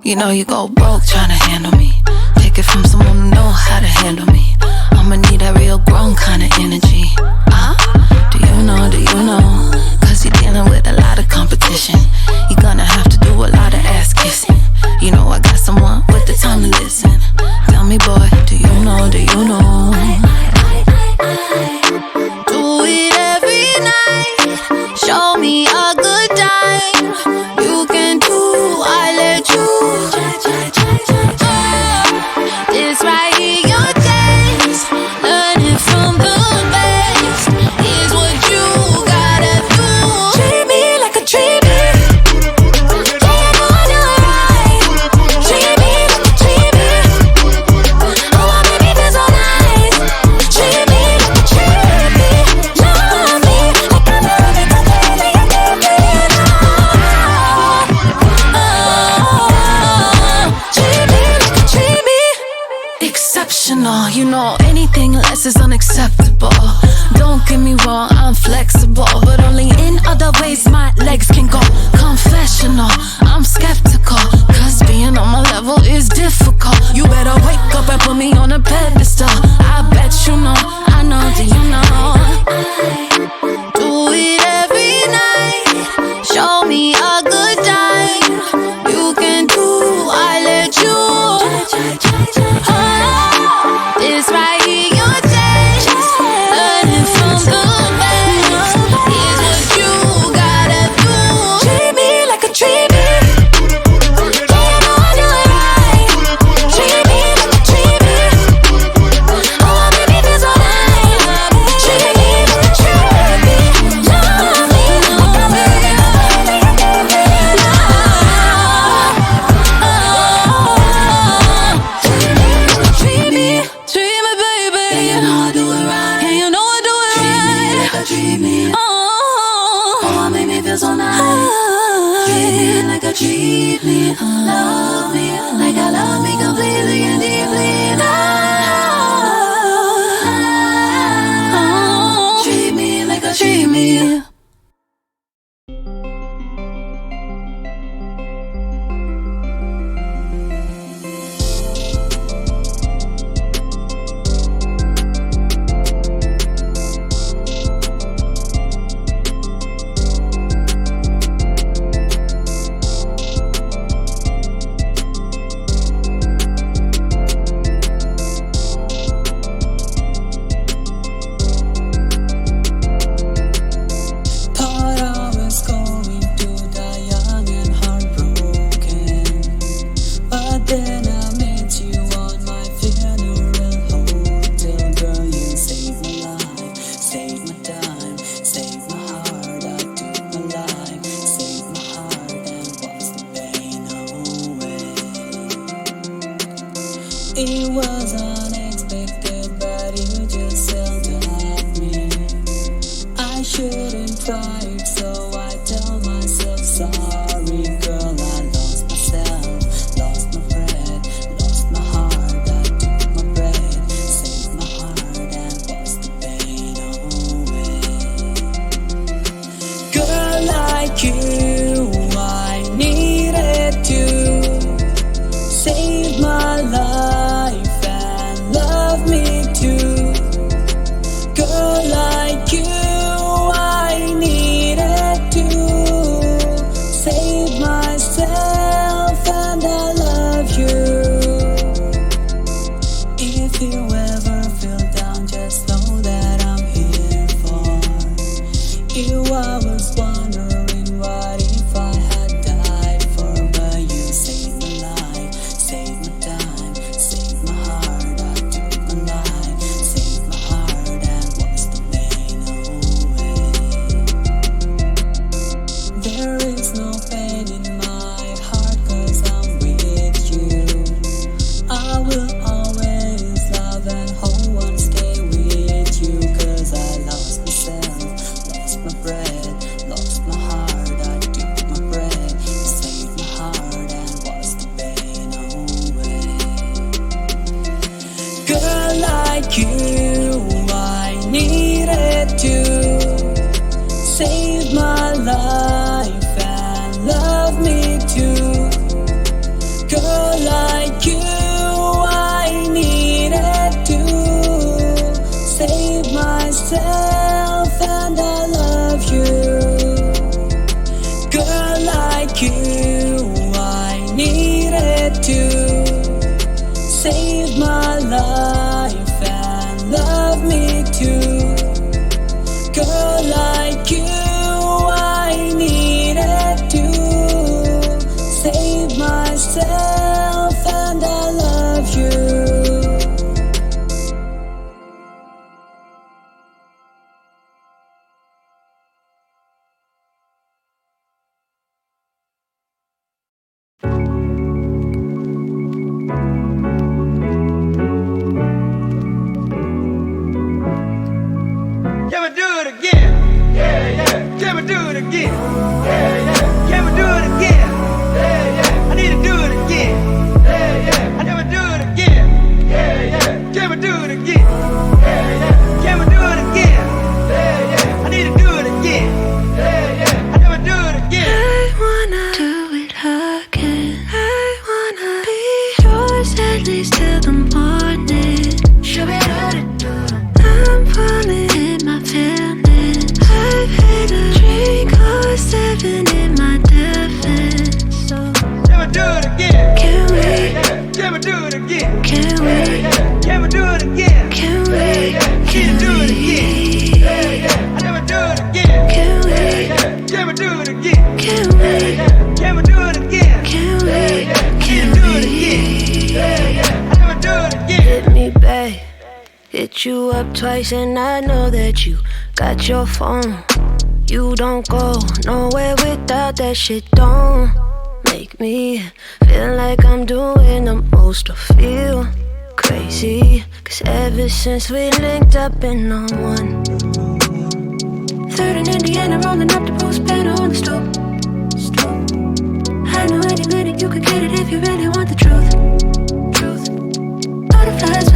You know you go broke trying to handle me. Take it from someone who know how to handle me. I'ma need that real grown kind of energy. Do you know, do you know? Cause you're dealing with a lot of competition. You're gonna have to do a lot of ass kissing. You know I got someone with the time to listen. Tell me boy, do you know, do you know? Do it every night. Show me a good time. You can do, I let you. This right here, your taste. Learn it from the best. Is what you gotta do. Treat me like a treat me. Yeah, I know I do it right. Treat me like a treat me. Oh, I make me feel so nice. Treat me like a treat me. Love me like I love it, cause baby I give me enough. Treat me like a treat me. Exceptional, you know anything less is unacceptable. Don't get me wrong, I'm flexible, but only in other ways my legs can go. Confessional, I'm skeptical, cause being on my level is difficult. You better wake up and put me on a pedestal. I bet you know, I know, do you know? Do it every night. Show me a good time. You can do, I let you. This right here, your taste. Learning from the best is what you gotta do. Treat me like a treat me. Yeah, I know I do it right. Treat me like a treat me. Oh, I make me feel so nice. Treat me like a treat me. Love me like I'm living the way I give me love. Treat me, treat me, baby. Yeah, you know I do it right. Yeah, you know I do it right. Treat me like a treat me. Oh, I make me feel so nice. Treat me like a treat me. Love me like I love me completely and deeply. Treat me like a treat me. It was unexpected, but you just yelled at me. I shouldn't try it, so I tell myself sorry, girl. I lost myself, lost my breath, lost my heart. I took my breath, saved my heart, and lost the pain away. Girl like you, I needed you. Save my life yourself, and I love you. Can we do it again? Yeah, yeah. Can we do it again? Yeah, yeah. Can we do it again? Yeah, yeah. I need to do it again. Yeah, yeah. Can we do it again? Yeah, yeah. Can we do it again? Yeah, yeah. Can we do it again? Yeah, yeah. I need to do it again. Yeah, yeah. Can we do it again? I wanna do it again. I wanna be yours at least till the morning. I'm falling in my feelings. I've had a drink or 7 in my defense. So Can we do it again? can we? Yeah, yeah. Can we do it again? Can we? Yeah, yeah. Can we do it again? Can we? Yeah, yeah. Can we do it again? Yeah, yeah. Can we do it again? Can we? Yeah, yeah. Can we do it again? Can we? Can we do it again? Can we? Can we do it again? Yeah, yeah. Can we do it again? Hit me back. Hit you up twice and I know that you got your phone. You don't go nowhere without that shit. Don't make me feel like I'm doing the most or feel crazy. Cause ever since we linked up in on one 3rd in Indiana, rolling up the post pen on the stoop. I know any minute you could get it if you really want the truth. Butterflies